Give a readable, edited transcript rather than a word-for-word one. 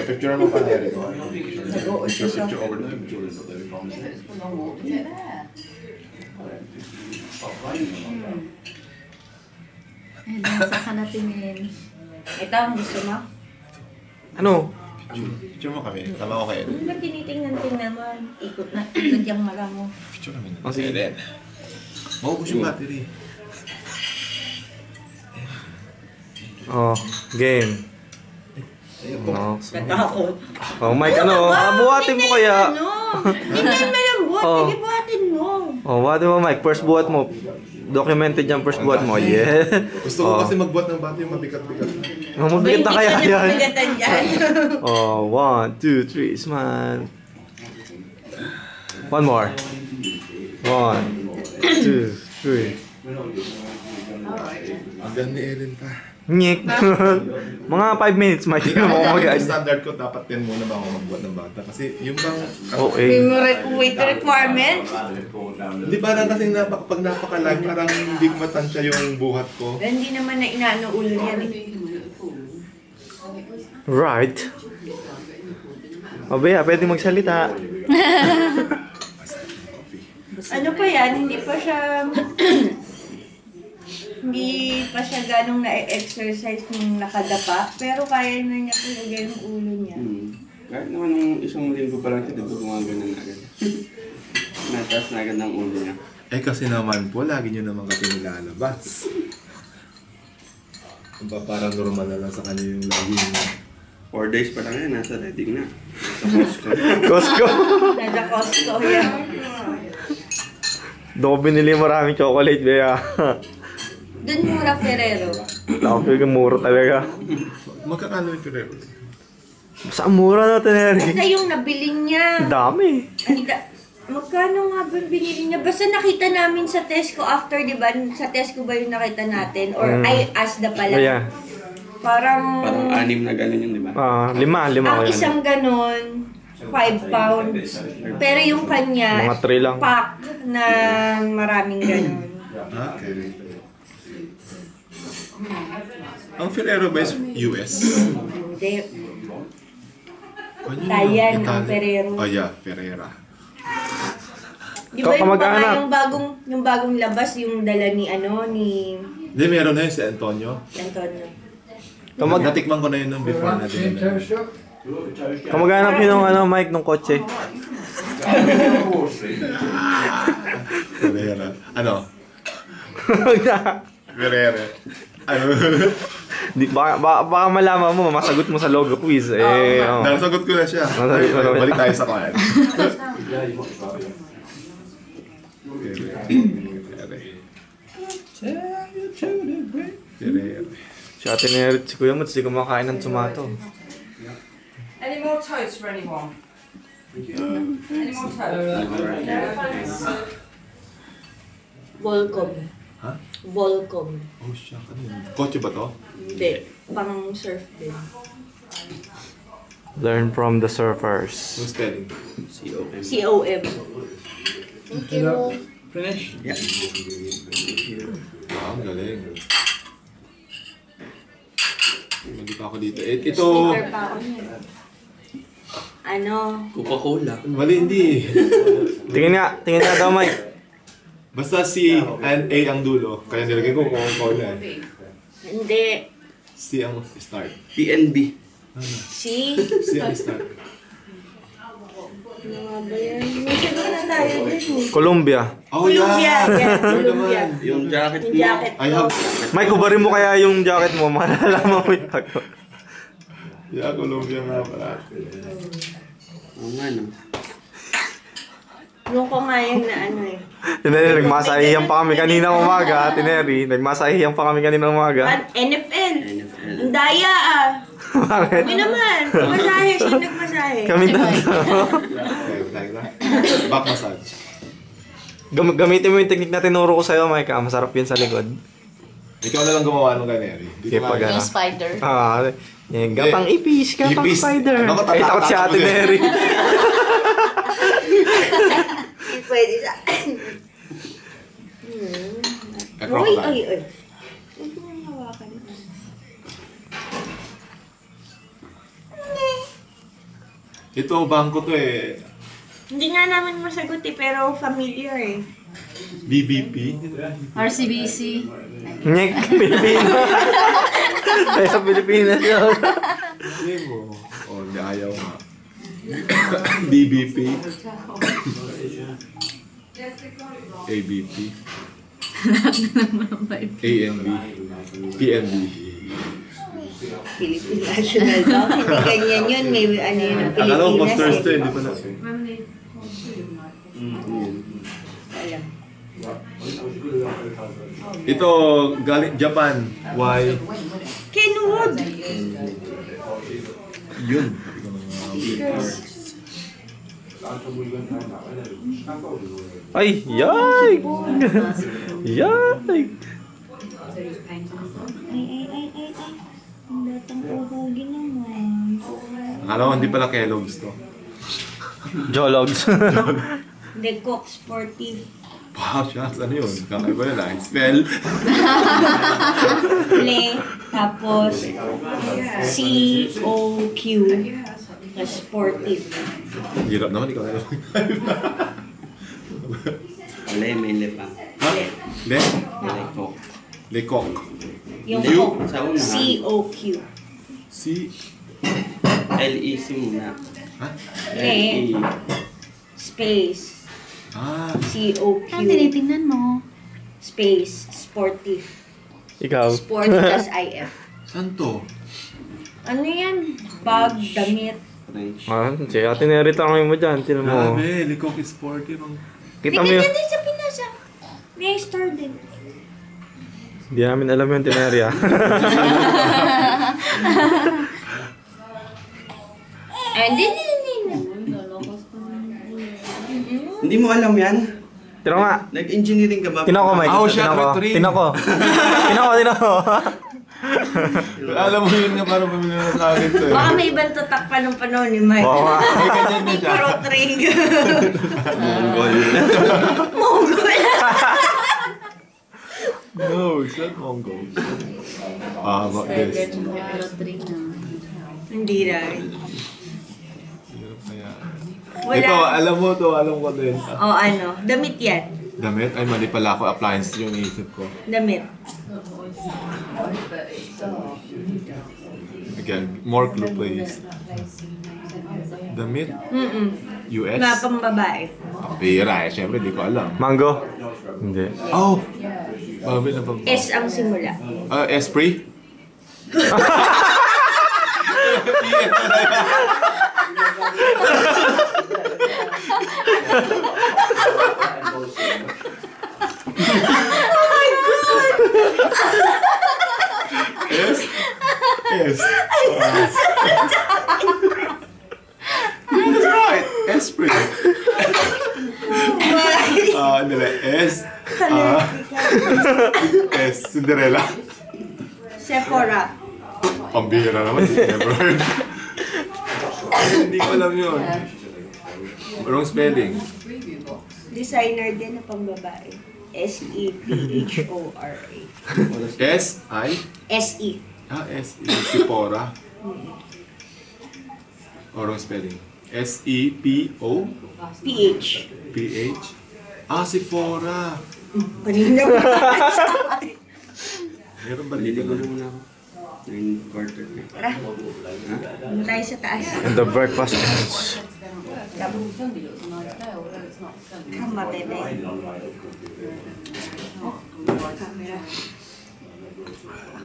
Picture mo pa Derek. Picture over the picture. Ay, nasa ka natingin. Ito ang gusto mo? Ano? Picture mo kami. Tama ko kayo. Ano ba tinitingnan mo? Ikot na, ikot yung mara mo. Picture kami. Oh, sige. Maubos yung battery. Oh, game. No. Natakot. Oh, Mike, ano? Buhatin mo kaya. Hindi mo yung buhat, Oh. sige buhatin mo. Oh, buhatin mo, Mike. First buhat mo. Documented yung first buhat mo. Yeah. Gusto ko kasi magbuhat ng battery, mabigat-bigat. Oh, mabigat na kaya yan. Mabigatan dyan. Oh, 1, 2, 3, smile. One more. 1, 2, 3. Ang ganda ni Ellen pa. Nyek. Mga 5 minutes, Mike. Hindi mo Yung mag-guide. standard ko, dapat 10 muna ba ako magbuhat ng bata. Kasi yung bang... Okay. Weight requirement? Hindi parang kasi pag napakalag, parang hindi ko matansya yung buhat ko. Hindi naman na inaano ulo yan eh. Right. O, Bea, pwede magsalita. Ano pa yan? Hindi pa siya... hindi pa siya ganong na-exercise nung nakadapa. Pero kaya na niya tulagay yung ulo niya. Kahit naman nung isang linggo pa lang siya, diba gumagano na agad. Nataas na agad ng ulo niya. Eh kasi naman po, lagi nyo naman kasi nilalabas. Parang normal na lang sa kanya yung laging... 4 days pa lang yan, nasa Reading na. Sa Costco. Costco. Nasa Costco yan. Doon ko binili maraming chocolate, Bea. Doon mura Ferrero. Nakapil yung mura talaga. Magkakano yung Ferrero? Saan mura natin, Eric? Basta yung nabili niya. Dami. Magkano nga ba binili niya? Basta nakita namin sa Tesco after, di ba? Sa Tesco ba yung nakita natin? Or ay Asda pala? Yeah. Parang 6 na gano'n yun, di ba? 5 ko ang yan. isang ganon, 5 pounds. Pero yung kanya, Mga 3 lang. pack na maraming ganon. Okay. Ang Ferrero ba is US? Hindi. Italian ang Ferrero. Oh yeah, Ferrera. Di ba yung Kamag-anak. yung bagong labas, yung dala ni ni Hindi, meron na yun si Antonio. Antonio. Natikman ko na yun nung before natin. Kamag-anak yun ng Mike, ng kotse. Ferrera. Ano? Ferrera. Ano? Baka malaman mo, masagot mo sa logo quiz. Nasagot ko na siya. Nasagot mo na. Balik tayo sa kwan. Ferrera. Si Ate Nerit, si Kuya Mats, di kumakain ng tomato. Any more toast for anyone? Any more toast? Volcom. Ha? Volcom. Oh, siya. Ano yun? Kotse ba to? Hindi. Pang surf din. Learn from the surfers. Yung spelling. C-O-M. COM. Thank you. Finish? Yeah. Ang galing. Hindi pa ako dito. Ito... Sticker pa ako niya. Ano? Coca-Cola. Mali, hindi. Tingin nga daw, Mike. Basta C and A ang dulo. Kaya nilagay ko Coca-Cola. Hindi. C ang start. PNB. Si? C ang start. Ano nga ba yan? May sagot na tayo dyan. Colombia. Oh, Columbia. yeah! Yan, Ano Columbia. naman? Yung jacket Yung mo. jacket I have... Mike, kubarin mo kaya yung jacket mo. Malalaman mo yung tago. Yeah, Colombia nga pala. Oo nga, no? Yung ko nga yan na ano eh. Tineri, nagmasahihan pa kami kanina umaga. Tineri, nagmasahihan pa kami kanina umaga. NFL. NFL. Ang daya ah. Bakit? Kami naman. Masahe. Sino nagmasahe? Kami tatlo. Back massage. Gamitin mo yung technique na tinuro ko sa'yo, Mike. Masarap yun sa likod. Ikaw na lang gumawa nung ganyan. Kaya pag ano. Yung spider. Yung gapang ipis, gapang Ipis. spider. Ano ko, Ay, takot si Ate Neri. Hindi pwede sa... Uy, ay, ay. Huwag mo hawakan. Ito, bangko to eh. Hindi nga namin masagot eh, pero familiar eh. BBP. RCBC. Nyek, Pilipinas. Kaya Pilipinas yun. Hindi mo. Oh, hindi ayaw nga. BBP. ABP. ANB. PNB. Philippine National Bank. Hindi ganyan yun. May ano yun ng Akala ko Pilipinas posters to, eh. hindi pala. Alam. Ito, galing Japan. Why? Kenwood. Yun. Ay, yay! Yay! Ay. Ang datang uhugi naman. Akala ko hindi pala Kellogg's to. Jologs. The Coke Sportive. Wow, shucks. Ano yun? Kakaiba yun ah. Spell. Play. Tapos COQ. Sportive. Hirap naman, ikaw na lang. Wala yung may le pa. Ha? Le? Le Coq. Le Coq. Yung Q? Coke. Sa una. COQ. Si? LEC muna. Ha? Le. Space. Ah. COQ. Ang tinitingnan mo. Space. Sportive. Ikaw. Sport plus IF. Saan to? Ano yan? Bag, damit. French. Ah, si Ate Neri tangoy mo dyan. Tinan mo. Grabe, Le Coq is sporty. Kita mo May yun. ganyan din sa Pinas ah. May store din. Hindi namin alam yung Tineri ah. And then, Hindi mo alam yan? Tinan nga. Nag-engineering ka ba? Tinan ko, Mike. Oh, shit, Tinan ko. red ring. Tinan ko. Tinan ko. Alam mo yun nga parang pamilya na sa akin to eh. baka may ibang tutak pa nung panahon ni Mike. Oo nga. May ganyan na siya. Parot ring. Mongol. Mongol. No, it's not Mongol. Ah, about this. Hindi rin. Wala. Ito, alam mo to, alam ko din. O ano, damit yan. Damit? Ay, mali pala ako. Appliance yung isip ko. Damit. Again, more clue please. Damit? US? Mga pang babae. Ang pira eh. Siyempre, di ko alam. Mango? Hindi. Oh! Babi na bang... S ang simula. Esprit? S? S. That's right. Esprit. Ano ba? S. S. Cinderella. Sephora. Ang bihira naman. Never heard. Hindi ko alam yun. Wrong spelling. Designer din na pang babae. SEPHORA. S. I. SE. Ah, S. Sephora. Wrong spelling. S-E-P-O. PH. P-H. Ah, Sephora. Kanina pa. Meron ba Lili dito ko na? muna ako. 9:15 na. Tara. Doon tayo sa taas. And the breakfast lunch. Kamate din. Camera.